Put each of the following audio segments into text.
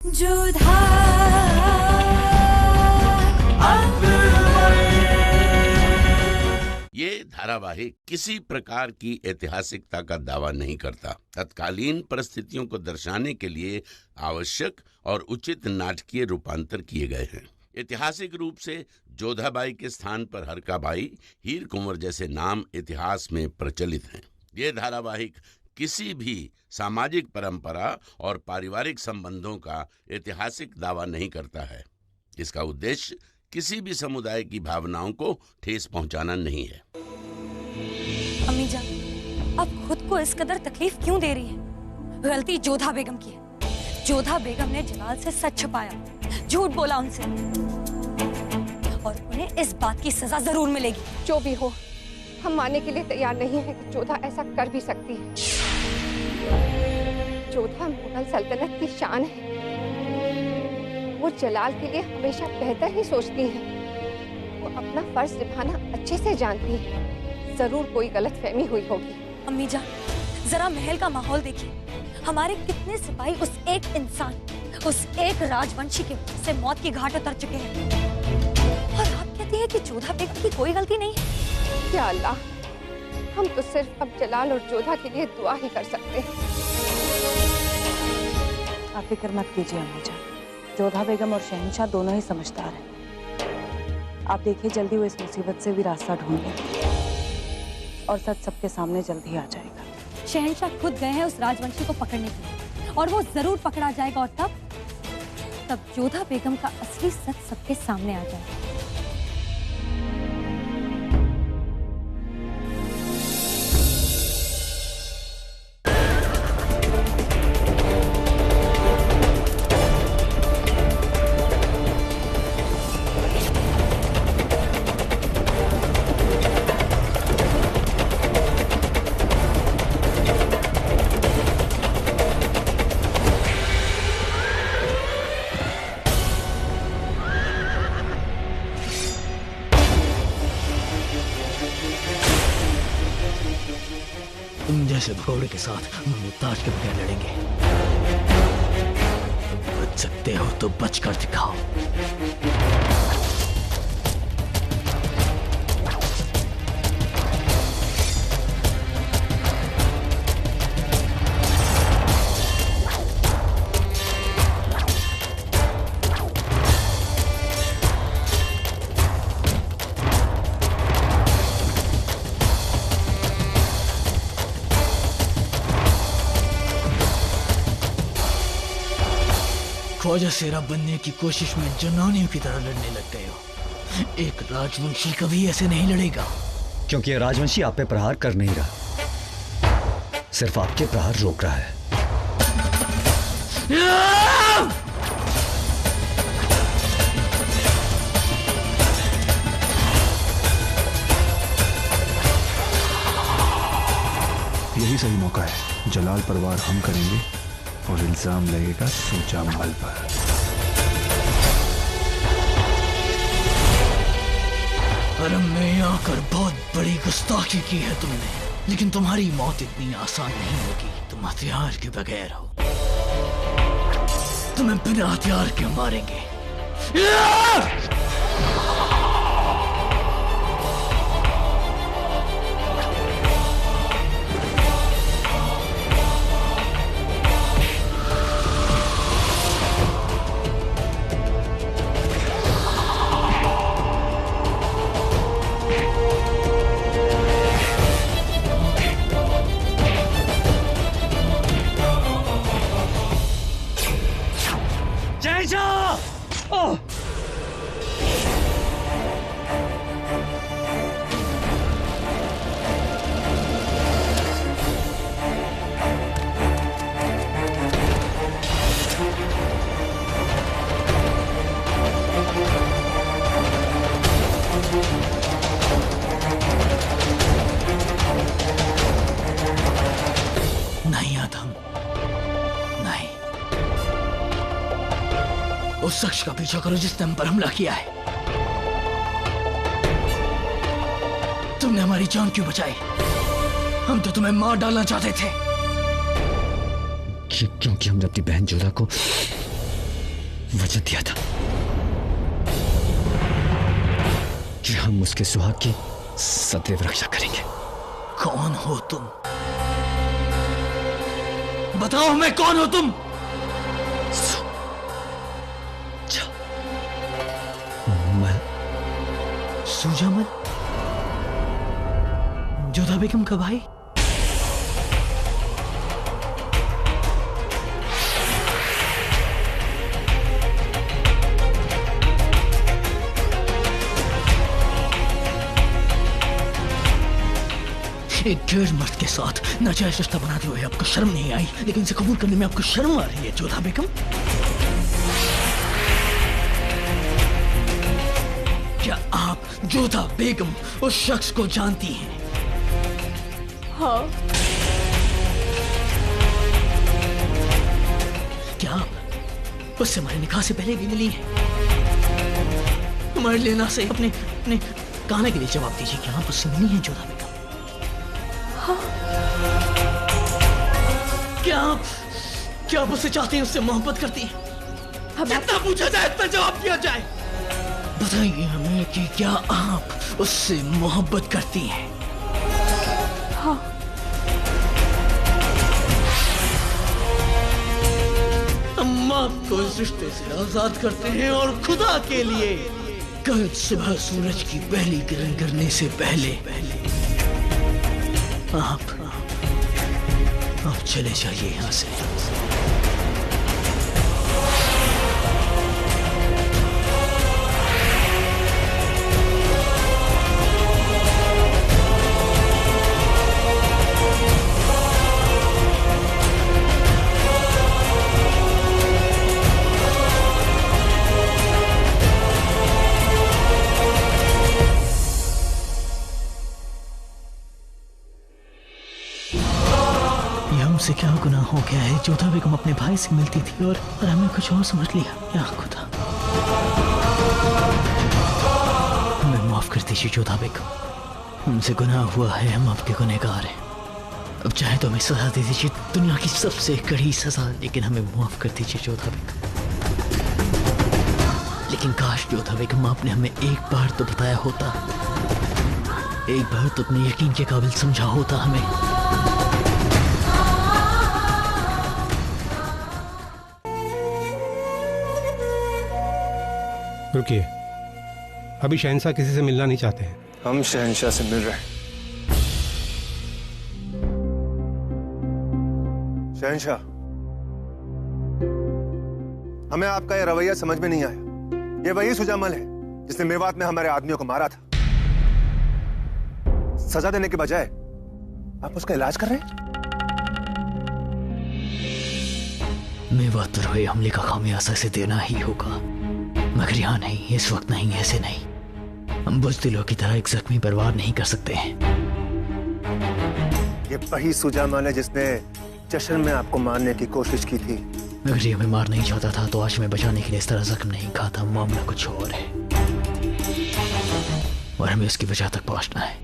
जोधा ये धारावाहिक किसी प्रकार की ऐतिहासिकता का दावा नहीं करता। तत्कालीन परिस्थितियों को दर्शाने के लिए आवश्यक और उचित नाटकीय रूपांतर किए गए हैं। ऐतिहासिक रूप से जोधाबाई के स्थान पर हरकाबाई, हीर कुंवर जैसे नाम इतिहास में प्रचलित हैं। ये धारावाहिक किसी भी सामाजिक परंपरा और पारिवारिक संबंधों का ऐतिहासिक दावा नहीं करता है। इसका उद्देश्य किसी भी समुदाय की भावनाओं को ठेस पहुंचाना नहीं है। अम्मी जान, आप खुद को इस कदर तकलीफ क्यों दे रही हैं? गलती जोधा बेगम की है। जोधा बेगम ने जलाल से सच छुपाया, झूठ बोला उनसे, और उन्हें इस बात की सजा जरूर मिलेगी। जो भी हो, हम मानने के लिए तैयार नहीं है कि जोधा ऐसा कर भी सकती है। जोधा मुगल सल्तनत की शान है। वो जलाल के लिए हमेशा बेहतर ही सोचती हैं। वो अपना फर्ज निभाना अच्छे से जानती हैं। जरूर कोई गलतफहमी हुई होगी। अम्मी जान, जरा महल का माहौल देखिए। हमारे कितने सिपाही उस एक इंसान, उस एक राजवंशी की वजह से मौत की घाट उतर चुके हैं, और आप कहती हैं कि जोधा बेगम की कोई गलती नहीं है। या अल्लाह, हम तो सिर्फ अब जलाल और जोधा के लिए दुआ ही कर सकते हैं। आप फिक्र मत कीजिए अम्मी जान, जोधा बेगम और शहंशाह दोनों ही समझदार हैं। आप देखिए, जल्दी वो इस मुसीबत से भी रास्ता ढूंढ लेंगे और सच सबके सामने जल्दी आ जाएगा। शहंशाह खुद गए हैं उस राजवंशी को पकड़ने के लिए, और वो जरूर पकड़ा जाएगा, और तब जोधा बेगम का असली सच सबके सामने आ जाएगा। तुम जैसे भगोड़े के साथ मुमताज के बगैर लड़ेंगे। बच सकते हो तो बचकर दिखाओ। ख्वाजा शेरा बनने की कोशिश में जनानियों की तरह लड़ने लग गए हो। एक राजवंशी कभी ऐसे नहीं लड़ेगा। क्योंकि ये राजवंशी आप पे प्रहार कर नहीं रहा, सिर्फ आपके प्रहार रोक रहा है। यही सही मौका है। जलाल पर वार हम करेंगे और इल्जाम लगेगा सूजा महल पर। हरम में आकर बहुत बड़ी गुस्ताखी की है तुमने, लेकिन तुम्हारी मौत इतनी आसान नहीं होगी। तुम हथियार के बगैर हो। तुम्हें बिना हथियार के मारेंगे। नहीं आदम, नहीं। उस शख्स का पीछा करो जिसने हम पर हमला किया है। तुमने हमारी जान क्यों बचाई? हम तो तुम्हें मार डालना चाहते थे। क्योंकि हमने अपनी बहन जोधा को वचन दिया था कि हम उसके सुहाग की सदैव रक्षा करेंगे। कौन हो तुम? बताओ मैं कौन हो तुम? सुजामल, जोधा बेगम का भाई? एक गैर मर्द के साथ नाजायज रिश्ता बनाते हुए आपको शर्म नहीं आई, लेकिन इसे कबूल करने में आपको शर्म आ रही है जोधा बेगम? क्या आप जोधा बेगम उस शख्स को जानती हैं? हाँ। क्या आप उससे हमारे निकाह से पहले भी मिली हैं? हमारे लेना से अपने अपने कहने के लिए जवाब दीजिए, क्या आप उससे मिली हैं जोधा बेगम? हाँ। क्या आप उससे चाहते हैं, उससे मोहब्बत करती हैं? जितना पूछा जाए इतना जवाब दिया जाए। बताइए हमें कि क्या आप उससे मोहब्बत करती हैं? हाँ। हम आपको इस रिश्ते से आजाद करते हैं और खुदा के लिए कल सुबह सूरज की पहली किरण गिरने से पहले आप चले जाइए यहां से। हमसे क्या गुनाह हो गया है? जोधा बेगम अपने भाई से मिलती थी और हमें कुछ और समझ लिया। या खुदा, हमें माफ कर दीजिए जोधा बेगम, हमसे गुनाह हुआ है, हम आपके गुनहगार हैं। अब चाहे तो हमें सजा दे दीजिए, दुनिया की सबसे कड़ी सजा, लेकिन हमें माफ कर दीजिए जोधा बेगम। लेकिन काश जोधा बेगम आपने हमें एक बार तो बताया होता, एक बार तो अपने यकीन के काबिल समझा होता हमें। रुकिए, अभी शहंशाह किसी से मिलना नहीं चाहते हैं। हम शहंशाह से मिल रहे हैं। शहंशाह, हमें आपका यह रवैया समझ में नहीं आया। ये वही सुजामल है जिसने मेवात में हमारे आदमियों को मारा था। सजा देने के बजाय आप उसका इलाज कर रहे हैं। मेवात पर हुए हमले का खामियाजा से देना ही होगा, मगर यहाँ नहीं, इस वक्त नहीं, ऐसे नहीं। हम बुज़दिलों की तरह एक जख्मी पर वार नहीं कर सकते हैं। ये वही सुजामल है जिसने जश्न में आपको मारने की कोशिश की थी। अगर ये हमें मार नहीं चाहता था तो आज मैं बचाने के लिए इस तरह जख्म नहीं खाता। मामला कुछ और है और हमें उसकी वजह तक पहुंचना है।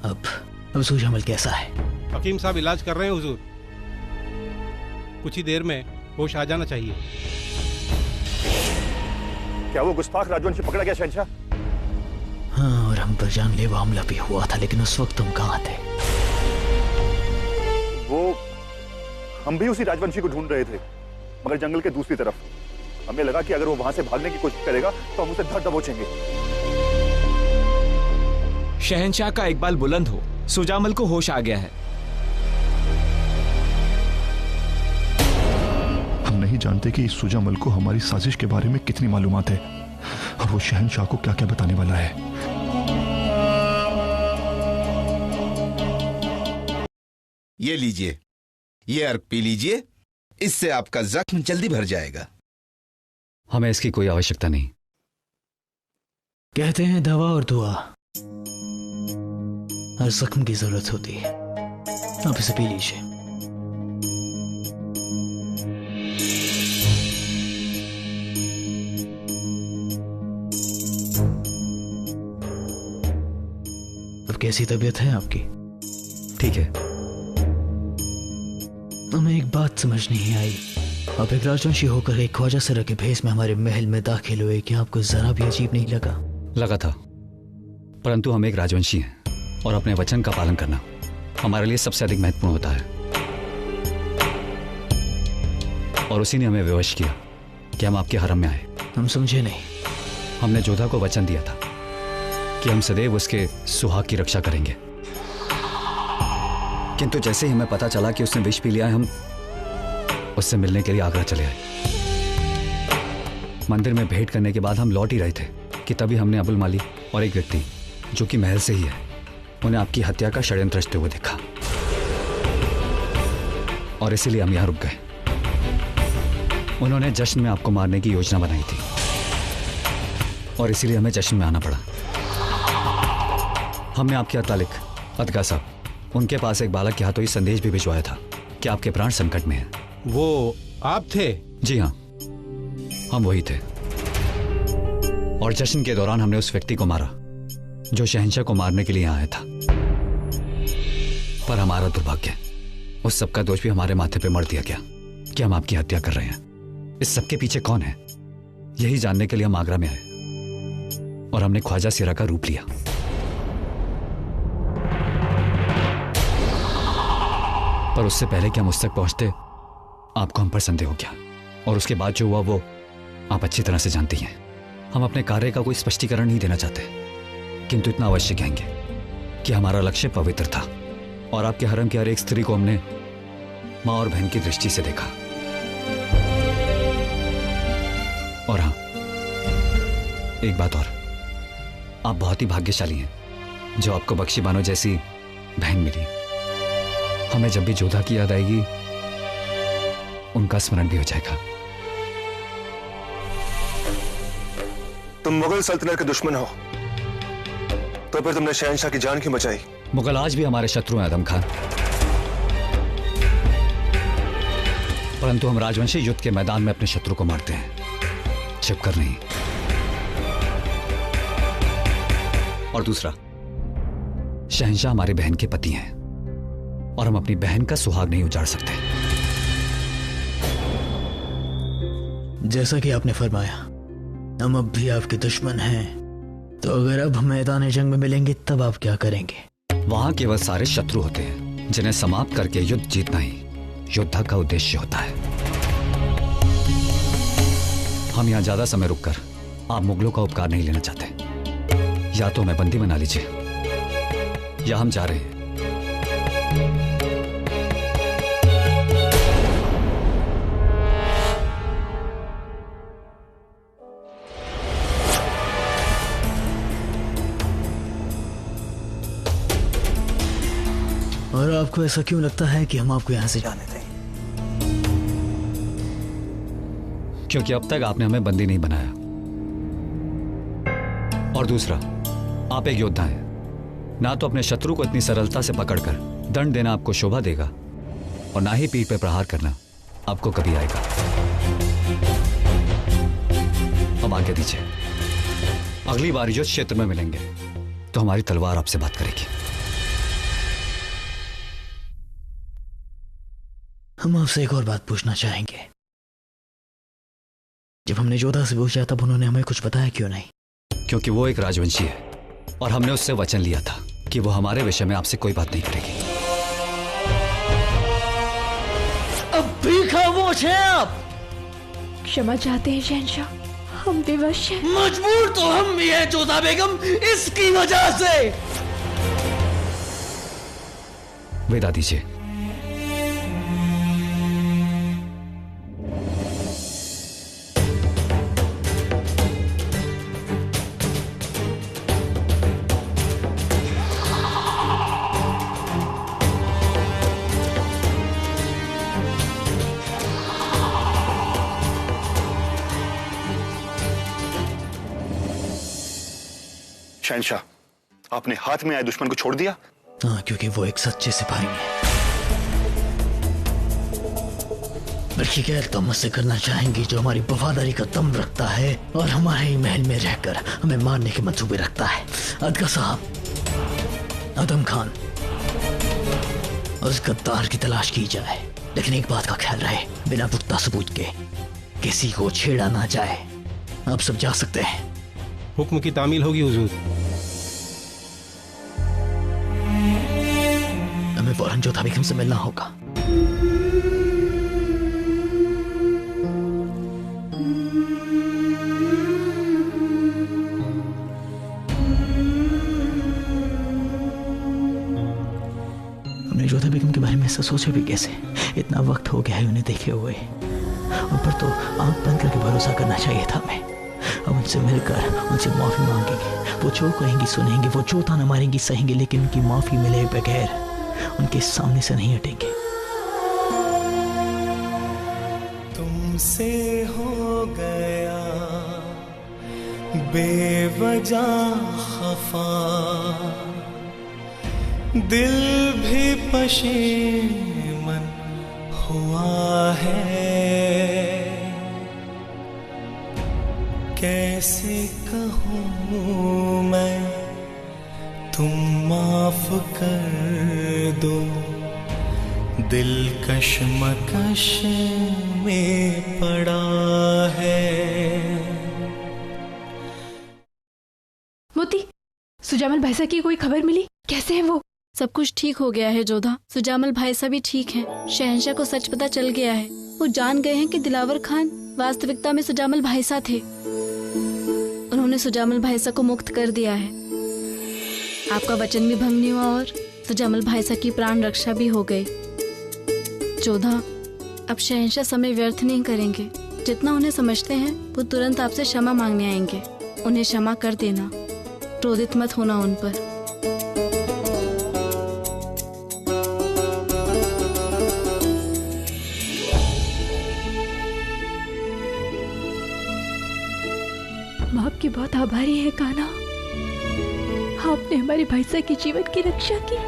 अब सुजामल कैसा है? हकीम साहब इलाज कर रहे हैं हुजूर, कुछ ही देर में होश आ जाना चाहिए। क्या वो गुस्ताख राजवंशी पकड़ा गया शहंशाह? हाँ, और हम पर जानलेवा हमला भी हुआ था, लेकिन उस वक्त तुम कहाँ थे? वो हम भी उसी राजवंशी को ढूंढ रहे थे, मगर जंगल के दूसरी तरफ। हमें लगा कि अगर वो वहां से भागने की कोशिश करेगा तो हम उसे धर दबोचेंगे। शहंशाह का इकबाल बुलंद हो, सुजामल को होश आ गया है। हम नहीं जानते कि इस सुजामल को हमारी साजिश के बारे में कितनी मालूमात है और वो शहंशाह को क्या क्या बताने वाला है। ये लीजिए, ये अर्क पी लीजिए, इससे आपका जख्म जल्दी भर जाएगा। हमें इसकी कोई आवश्यकता नहीं। कहते हैं दवा और दुआ हर जख्म की जरूरत होती है। आप इसे पी लीजिए। अब कैसी तबीयत है आपकी? ठीक है। हमें एक बात समझ नहीं आई, आप एक राजवंशी होकर एक ख्वाजा सरा के भेष में हमारे महल में दाखिल हुए, क्या आपको जरा भी अजीब नहीं लगा? लगा था, परंतु हम एक राजवंशी हैं और अपने वचन का पालन करना हमारे लिए सबसे अधिक महत्वपूर्ण होता है। और उसी ने हमें विवश किया कि हम आपके हरम में आए। हम समझे नहीं। हमने जोधा को वचन दिया था कि हम सदैव उसके सुहाग की रक्षा करेंगे, किंतु जैसे ही हमें पता चला कि उसने विष पी लिया, हम उससे मिलने के लिए आगरा चले आए। मंदिर में भेंट करने के बाद हम लौट ही रहे थे कि तभी हमने अबुल माली और एक व्यक्ति जो कि महल से ही है, उन्हें आपकी हत्या का षड्यंत्र रचते हुए देखा और इसीलिए हम यहां रुक गए। उन्होंने जश्न में आपको मारने की योजना बनाई थी और इसीलिए हमें जश्न में आना पड़ा। हमने आपके अतालिक अदगा साहब, उनके पास एक बालक के हाथों ही संदेश भी भिजवाया था कि आपके प्राण संकट में हैं। वो आप थे? जी हाँ, हम वही थे। और जश्न के दौरान हमने उस व्यक्ति को मारा जो शहंशाह को मारने के लिए यहाँ आया था। पर हमारा दुर्भाग्य, उस सबका दोष भी हमारे माथे पे मढ़ दिया गया कि हम आपकी हत्या कर रहे हैं। इस सबके पीछे कौन है, यही जानने के लिए हम आगरा में आए और हमने ख्वाजा सिरा का रूप लिया। पर उससे पहले कि हम उस तक पहुंचते, आपको हम पर संदेह हो गया और उसके बाद जो हुआ वो आप अच्छी तरह से जानती हैं। हम अपने कार्य का कोई स्पष्टीकरण नहीं देना चाहते, किंतु इतना अवश्य कहेंगे कि हमारा लक्ष्य पवित्र था और आपके हरम की हर एक स्त्री को हमने मां और बहन की दृष्टि से देखा। और हाँ, एक बात और, आप बहुत ही भाग्यशाली हैं जो आपको बख्शी बानो जैसी बहन मिली। हमें जब भी जोधा की याद आएगी, उनका स्मरण भी हो जाएगा। तुम मुगल सल्तनत के दुश्मन हो, तो फिर तुमने शहंशाह की जान क्यों बचाई? मुगल आज भी हमारे शत्रु हैं आदम खान, परंतु हम राजवंशी युद्ध के मैदान में अपने शत्रु को मारते हैं, छिपकर नहीं। और दूसरा, शहंशाह हमारी बहन के पति हैं और हम अपनी बहन का सुहाग नहीं उजाड़ सकते। जैसा कि आपने फरमाया, हम अब भी आपके दुश्मन हैं, तो अगर अब हम मैदान जंग में मिलेंगे तब आप क्या करेंगे? वहां केवल सारे शत्रु होते हैं जिन्हें समाप्त करके युद्ध जीतना ही योद्धा का उद्देश्य होता है। हम यहां ज्यादा समय रुककर आप मुगलों का उपकार नहीं लेना चाहते। या तो हमें बंदी बना लीजिए या हम जा रहे हैं। और आपको ऐसा क्यों लगता है कि हम आपको यहां से जाने दें? क्योंकि अब तक आपने हमें बंदी नहीं बनाया। और दूसरा, आप एक योद्धा हैं, ना तो अपने शत्रु को इतनी सरलता से पकड़कर दंड देना आपको शोभा देगा और ना ही पीठ पे प्रहार करना आपको कभी आएगा। अब आगे दीजिए, अगली बार युद्ध क्षेत्र में मिलेंगे तो हमारी तलवार आपसे बात करेगी। हम आपसे एक और बात पूछना चाहेंगे। जब हमने जोधा से पूछा तब उन्होंने हमें कुछ बताया क्यों नहीं? क्योंकि वो एक राजवंशी है और हमने उससे वचन लिया था कि वो हमारे विषय में आपसे कोई बात नहीं करेगी। अब भी खामोश हैं आप? क्षमा चाहते हैं शहंशाह, हम विवश हैं। मजबूर तो हम भी हैं जोधा बेगम, इसकी वजह से। विदा दीजिए। शहंशाह, आपने हाथ में आए दुश्मन को छोड़ दिया? हाँ, क्योंकि वो एक सच्चे सिपाही है। बल्कि गैर तो मुझसे करना चाहेंगी जो हमारी वफादारी का दम रखता है और हमारे ही महल में रहकर हमें मारने के मंसूबे रखता है। अदगा साहब, आदम खान, उस गद्दार की तलाश की जाए लेकिन एक बात का ख्याल रहे, बिना पुख्ता सबूत के किसी को छेड़ा ना जाए। आप सब जा सकते हैं। हुक्म की तामील होगी हुजूर। हमें फौरन जोधा बेगम से मिलना होगा। हमने जोधा बेगम के बारे में ऐसा सोचे भी कैसे? इतना वक्त हो गया है उन्हें देखे हुए। उन पर तो आंख बंद करके भरोसा करना चाहिए था हमें। अब उनसे मिलकर उनसे माफी मांगेंगे। वो जो कहेंगी सुनेंगे, वो जो ताना मारेंगी सहेंगे, लेकिन उनकी माफी मिले बगैर उनके सामने से नहीं हटेंगे। तुमसे हो गया बेवजह खफा, दिल भी पशेमन हुआ है। कैसे कहूँ मैं तुम माफ कर दो, दिल कशमकश में पड़ा है। मोती, सुजामल भाई साहब की कोई खबर मिली? कैसे हैं वो? सब कुछ ठीक हो गया है जोधा। सुजामल भाई साहब भी ठीक हैं। शहंशाह को सच पता चल गया है। वो जान गए हैं कि दिलावर खान वास्तविकता में सुजामल भाई साहब थे। उन्होंने सुजामल भाई साहब को मुक्त कर दिया है। आपका वचन भी भंग नहीं हुआ और सुजामल भाई साहब की प्राण रक्षा भी हो गई। जोधा, अब शहंशाह समय व्यर्थ नहीं करेंगे। जितना उन्हें समझते हैं वो तुरंत आपसे क्षमा मांगने आएंगे। उन्हें क्षमा कर देना, क्रोधित मत होना उन पर। हम आपके बहुत आभारी है कान्हा। आपने हमारे भाई साहब के जीवन की रक्षा की।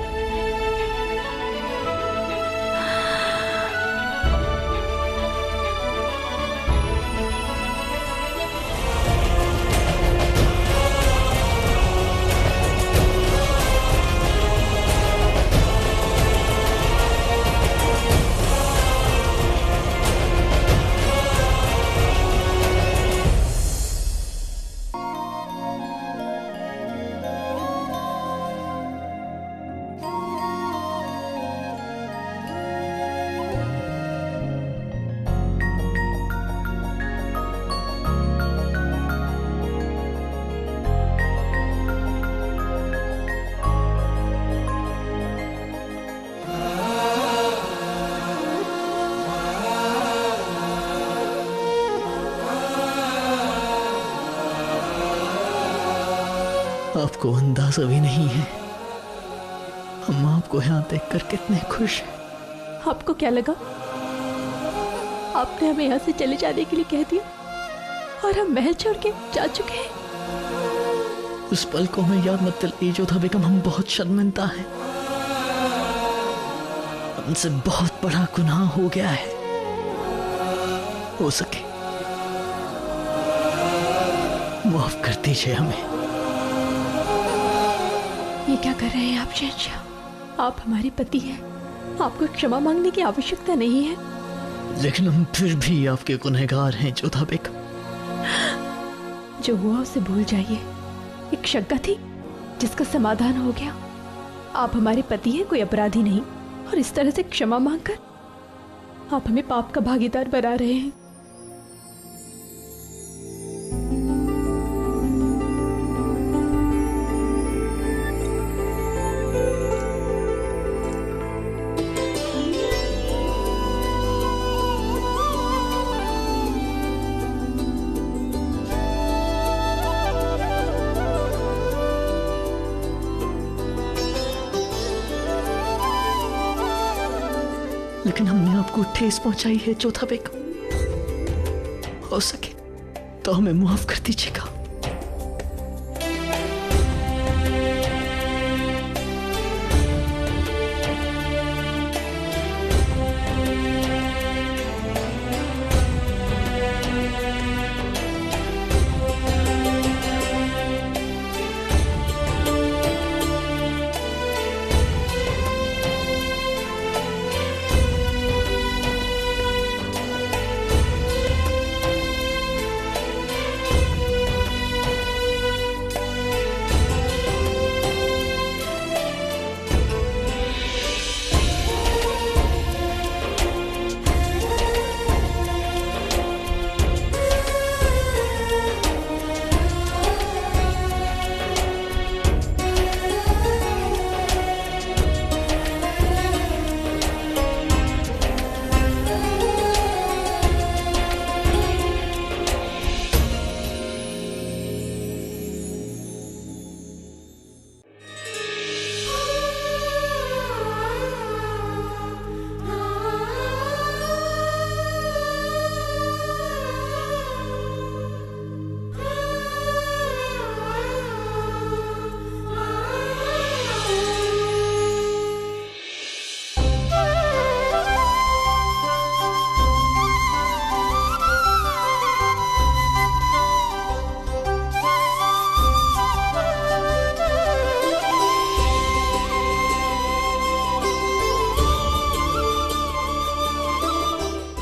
आपको अंदाजा भी नहीं है हम आपको यहाँ देखकर कितने खुश हैं। आपको क्या लगा? आपने हमें यहाँ से चले जाने के लिए कह दिया और हम महल छोड़ के जा चुके हैं। उस पल को हमें याद मत दिलाइए जोधा बेगम, हम बहुत शर्मिंदा हैं। हमसे बहुत बड़ा गुनाह हो गया है। हो सके माफ कर दीजिए हमें। ये क्या कर रहे हैं आप शहंशाह? आप हमारे पति हैं। आपको क्षमा मांगने की आवश्यकता नहीं है। लेकिन हम फिर भी आपके गुनहगार हैं जोधा बेगम। जो हुआ उसे भूल जाइए। एक शंका थी जिसका समाधान हो गया। आप हमारे पति हैं, कोई अपराधी नहीं। और इस तरह से क्षमा मांगकर आप हमें पाप का भागीदार बना रहे हैं। लेकिन हमने आपको ठेस पहुंचाई है जोधा बेगम। हो सके तो हमें माफ कर दीजिएगा।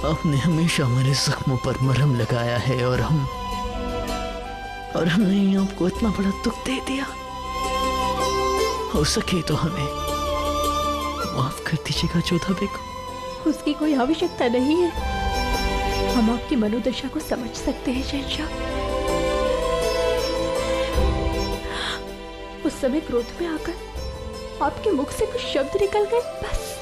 आपने हमेशा मेरे जख्मों पर मरहम लगाया है और हमने ही आपको इतना बड़ा दुख दे दिया। हो सके तो हमें माफ कर दीजिएगा जोधा बेगम। उसकी कोई आवश्यकता नहीं है, हम आपकी मनोदशा को समझ सकते हैं शहंशाह। उस समय क्रोध में आकर आपके मुख से कुछ शब्द निकल गए, बस।